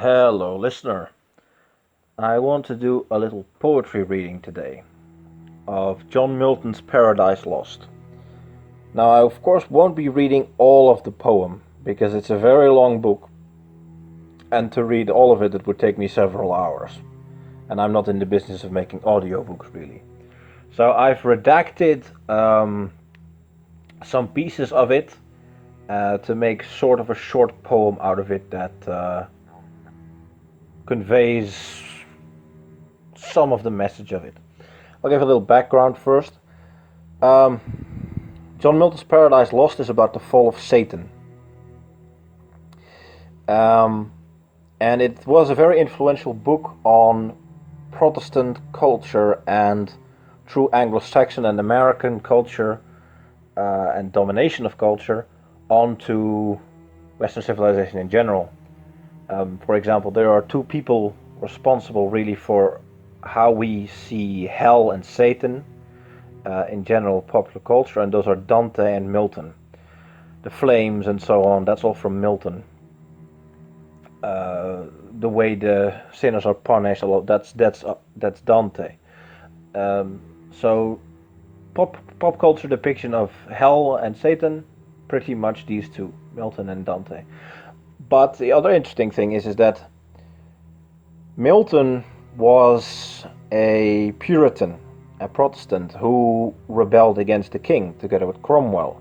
Hello, listener. I want to do a little poetry reading today of John Milton's Paradise Lost. Now, I of course won't be reading all of the poem because it's a very long book, and to read all of it would take me several hours. And I'm not in the business of making audiobooks, really. So I've redacted some pieces of it to make sort of a short poem out of it that conveys some of the message of it. I'll give a little background first. John Milton's Paradise Lost is about the fall of Satan. And it was a very influential book on Protestant culture and through Anglo-Saxon and American culture and domination of culture onto Western civilization in general. For example, there are two people responsible really for how we see hell and Satan in general popular culture, and those are Dante and Milton. The flames and so on, that's all from Milton. The way the sinners are punished, that's Dante. So pop culture depiction of hell and Satan, pretty much these two, Milton and Dante. But the other interesting thing is that Milton was a Puritan, a Protestant, who rebelled against the king together with Cromwell.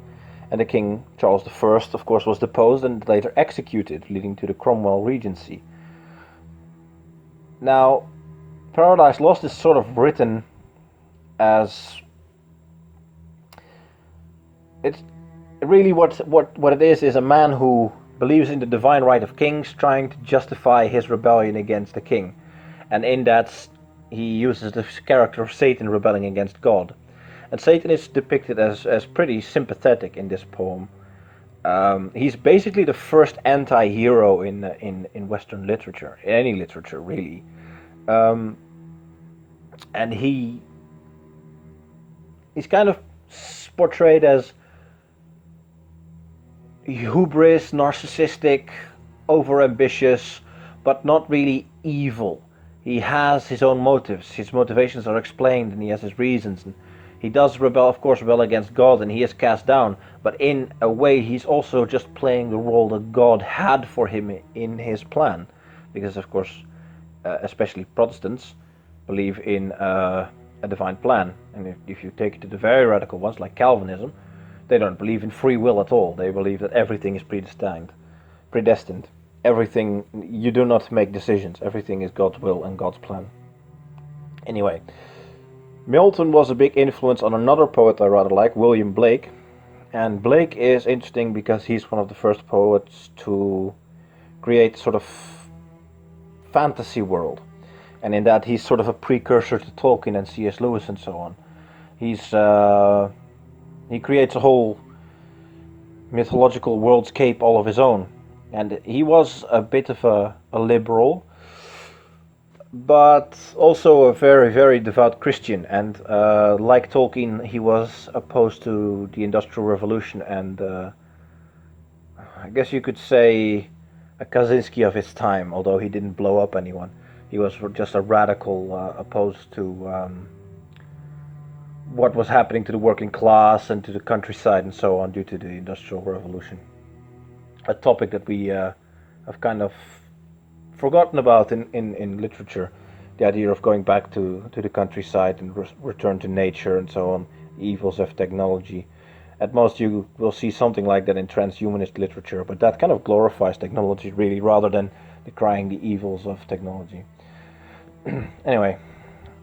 And the king, Charles I, of course, was deposed and later executed, leading to the Cromwell Regency. Now, Paradise Lost is sort of written as... It's really what it is a man who believes in the divine right of kings, trying to justify his rebellion against the king. And in that, he uses the character of Satan rebelling against God. And Satan is depicted as pretty sympathetic in this poem. He's basically the first anti-hero in Western literature, in any literature really. And he's kind of portrayed as hubris, narcissistic, overambitious, but not really evil. He has his own motives. His motivations are explained, and he has his reasons. And he does rebel against God, and he is cast down. But in a way, he's also just playing the role that God had for him in his plan, because of course, especially Protestants believe in a divine plan. And if you take it to the very radical ones, like Calvinism, they don't believe in free will at all. They believe that everything is predestined. Everything, you do not make decisions. Everything is God's will and God's plan. Anyway, Milton was a big influence on another poet I rather like, William Blake. And Blake is interesting because he's one of the first poets to create sort of fantasy world. And in that, he's sort of a precursor to Tolkien and C.S. Lewis and so on. He creates a whole mythological worldscape all of his own. And he was a bit of a liberal, but also a very, very devout Christian. And like Tolkien, he was opposed to the Industrial Revolution and I guess you could say a Kaczynski of his time, although he didn't blow up anyone. He was just a radical opposed to what was happening to the working class and to the countryside and so on due to the Industrial Revolution. A topic that we have kind of forgotten about in literature, the idea of going back to the countryside and return to nature and so on, evils of technology. At most you will see something like that in transhumanist literature, but that kind of glorifies technology really rather than decrying the evils of technology. Anyway,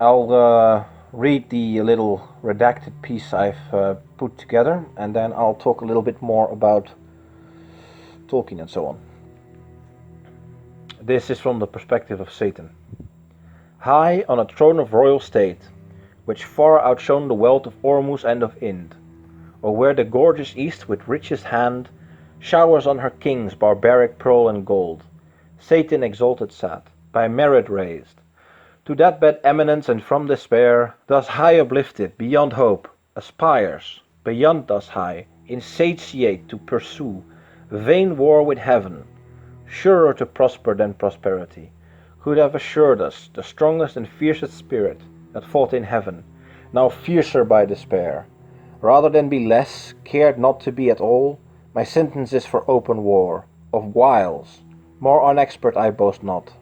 I'll read the little redacted piece I've put together, and then I'll talk a little bit more about Tolkien and so on. This is from the perspective of Satan. High on a throne of royal state, which far outshone the wealth of Ormuz and of Ind, or where the gorgeous East with richest hand showers on her kings barbaric pearl and gold, Satan exalted sat, by merit raised, to that bed eminence, and from despair, thus high uplifted, beyond hope, aspires, beyond thus high, insatiate to pursue, vain war with heaven, surer to prosper than prosperity, could have assured us the strongest and fiercest spirit that fought in heaven, now fiercer by despair. Rather than be less, cared not to be at all, my sentence is for open war, of wiles, more unexpert I boast not.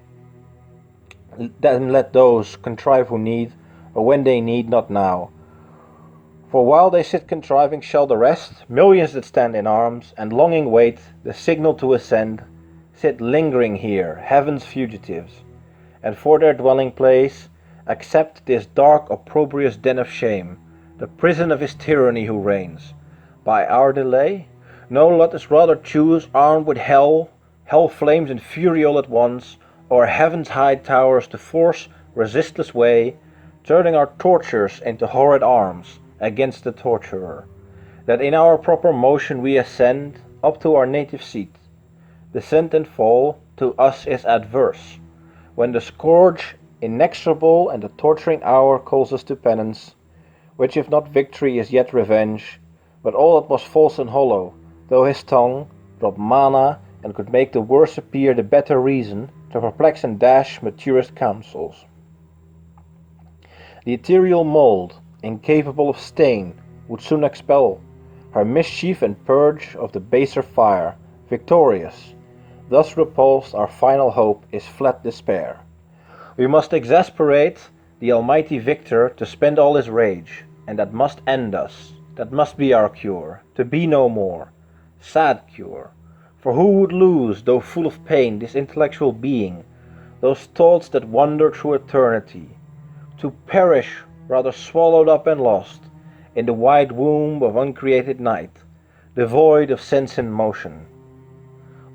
Then let those contrive who need, or when they need, not now. For while they sit contriving shall the rest, millions that stand in arms, and longing wait the signal to ascend, sit lingering here, heaven's fugitives, and for their dwelling place accept this dark opprobrious den of shame, the prison of his tyranny who reigns. By our delay? No, let us rather choose, armed with hell flames and fury all at once, or heaven's high towers to force resistless way, turning our tortures into horrid arms against the torturer, that in our proper motion we ascend up to our native seat. Descent and fall to us is adverse, when the scourge inexorable and the torturing hour calls us to penance, which if not victory is yet revenge, but all that was false and hollow, though his tongue dropped mana and could make the worse appear the better reason to perplex and dash maturest counsels. The ethereal mould, incapable of stain, would soon expel her mischief and purge of the baser fire, victorious. Thus repulsed, our final hope is fled despair. We must exasperate the almighty victor to spend all his rage, and that must end us, that must be our cure, to be no more. Sad cure, for who would lose, though full of pain, this intellectual being, those thoughts that wander through eternity, to perish rather swallowed up and lost in the wide womb of uncreated night, devoid of sense and motion.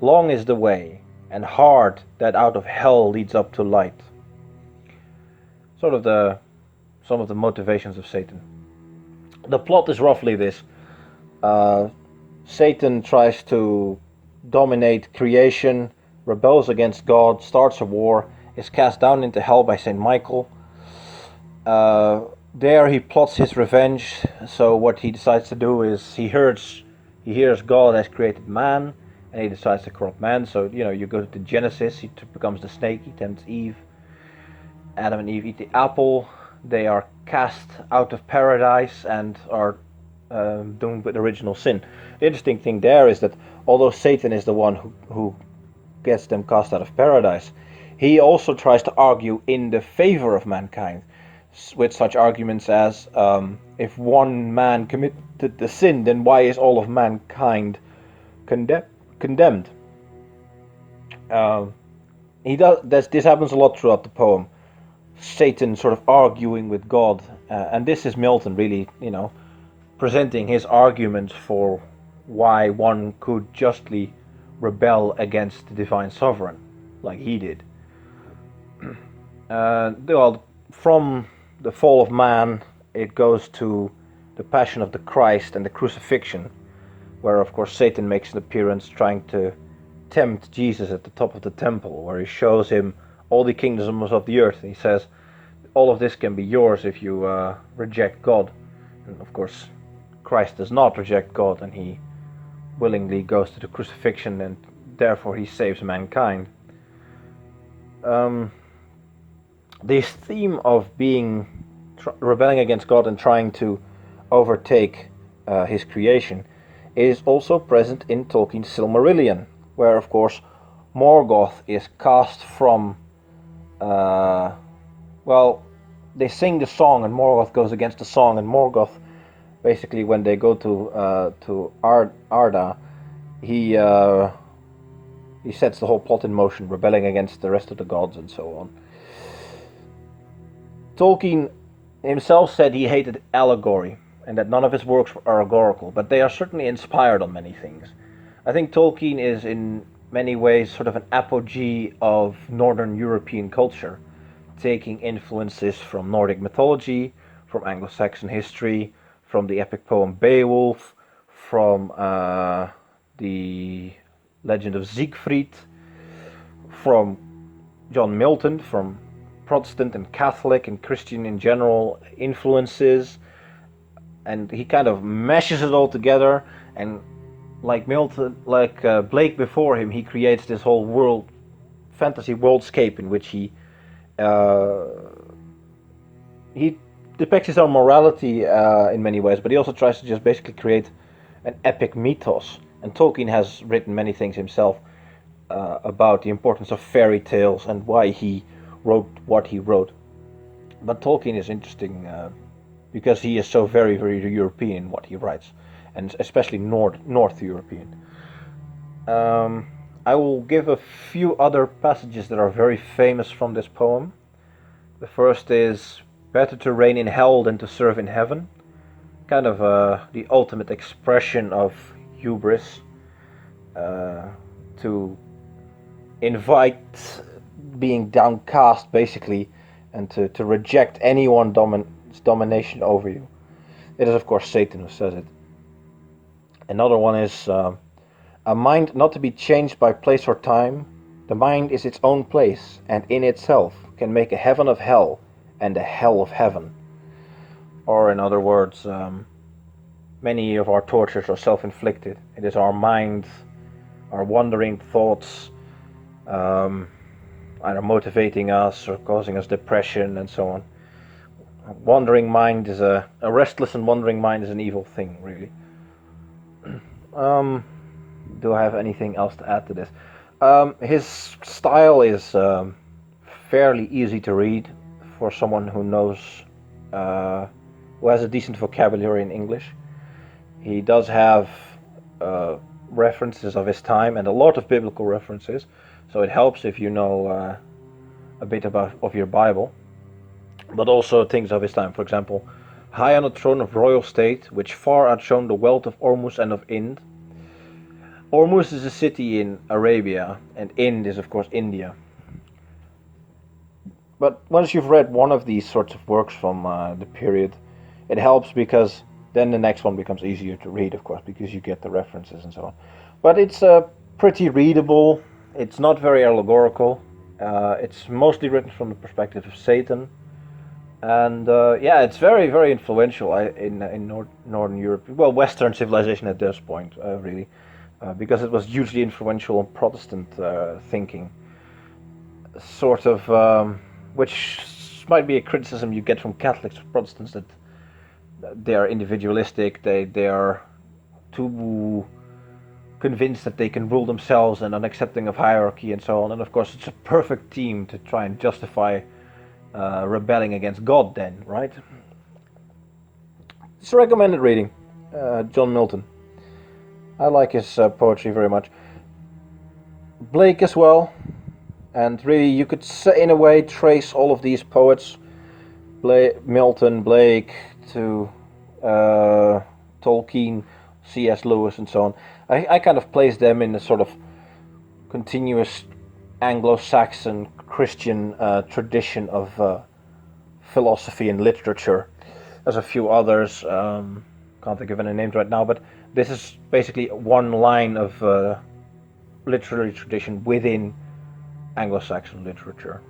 Long is the way, and hard that out of hell leads up to light. Some of the motivations of Satan. The plot is roughly this. Satan tries to dominate creation, rebels against God, starts a war, is cast down into hell by Saint Michael. There he plots his revenge. So what he decides to do is he hears God has created man, and he decides to corrupt man. So you go to Genesis, he becomes the snake, he tempts Eve. Adam and Eve eat the apple. They are cast out of paradise and are doomed with original sin. The interesting thing there is that although Satan is the one who gets them cast out of paradise, he also tries to argue in the favor of mankind, with such arguments as, if one man committed the sin, then why is all of mankind condemned? This happens a lot throughout the poem. Satan sort of arguing with God, and this is Milton really, presenting his arguments for why one could justly rebel against the divine sovereign, like he did. From the fall of man, it goes to the passion of the Christ and the crucifixion, where of course Satan makes an appearance trying to tempt Jesus at the top of the temple, where he shows him all the kingdoms of the earth, and he says, all of this can be yours if you reject God. And of course Christ does not reject God, and he willingly goes to the crucifixion, and therefore he saves mankind. This theme of rebelling against God and trying to overtake his creation is also present in Tolkien's Silmarillion, where of course Morgoth is cast from they sing the song and Morgoth goes against the song, and Morgoth basically, when they go to Arda, he sets the whole plot in motion, rebelling against the rest of the gods and so on. Tolkien himself said he hated allegory and that none of his works are allegorical, but they are certainly inspired on many things. I think Tolkien is in many ways sort of an apogee of Northern European culture, taking influences from Nordic mythology, from Anglo-Saxon history, from the epic poem Beowulf, from the legend of Siegfried, from John Milton, from Protestant and Catholic and Christian in general influences, and he kind of meshes it all together and like Milton, like Blake before him, he creates this whole world, fantasy worldscape in which he depicts his own morality in many ways, but he also tries to just basically create an epic mythos. And Tolkien has written many things himself about the importance of fairy tales and why he wrote what he wrote. But Tolkien is interesting because he is so very, very European in what he writes, and especially North European. I will give a few other passages that are very famous from this poem. The first is, "Better to reign in hell than to serve in heaven." Kind of the ultimate expression of hubris, to invite being downcast, basically, and to reject anyone's domination over you. It is, of course, Satan who says it. Another one is, "A mind not to be changed by place or time. The mind is its own place, and in itself can make a heaven of hell and a hell of heaven." Or, in other words, many of our tortures are self-inflicted. It is our mind, our wandering thoughts, either motivating us or causing us depression and so on. A wandering mind is a restless and wandering mind is an evil thing, really. Do I have anything else to add to this? His style is fairly easy to read for someone who knows, who has a decent vocabulary in English. He does have references of his time and a lot of biblical references, so it helps if you know a bit of your Bible, but also things of his time. For example, "High on a throne of royal state, which far outshone the wealth of Ormuz and of Ind." Ormuz is a city in Arabia, and Ind is, of course, India. But once you've read one of these sorts of works from the period, it helps because then the next one becomes easier to read, of course, because you get the references and so on. But it's pretty readable. It's not very allegorical. It's mostly written from the perspective of Satan. And yeah, it's very, very influential in Northern Europe. Well, Western civilization at this point, really. Because it was hugely influential on Protestant thinking. Sort of, which might be a criticism you get from Catholics or Protestants, that they are individualistic, they are too convinced that they can rule themselves and unaccepting of hierarchy and so on. And of course, it's a perfect team to try and justify rebelling against God then, right? It's a recommended reading, John Milton. I like his poetry very much. Blake as well, and really you could say, in a way, trace all of these poets, Milton, Blake, to Tolkien, C.S. Lewis and so on. I kind of place them in a sort of continuous Anglo-Saxon Christian tradition of philosophy and literature. There's a few others, can't think of any names right now, but this is basically one line of literary tradition within Anglo-Saxon literature.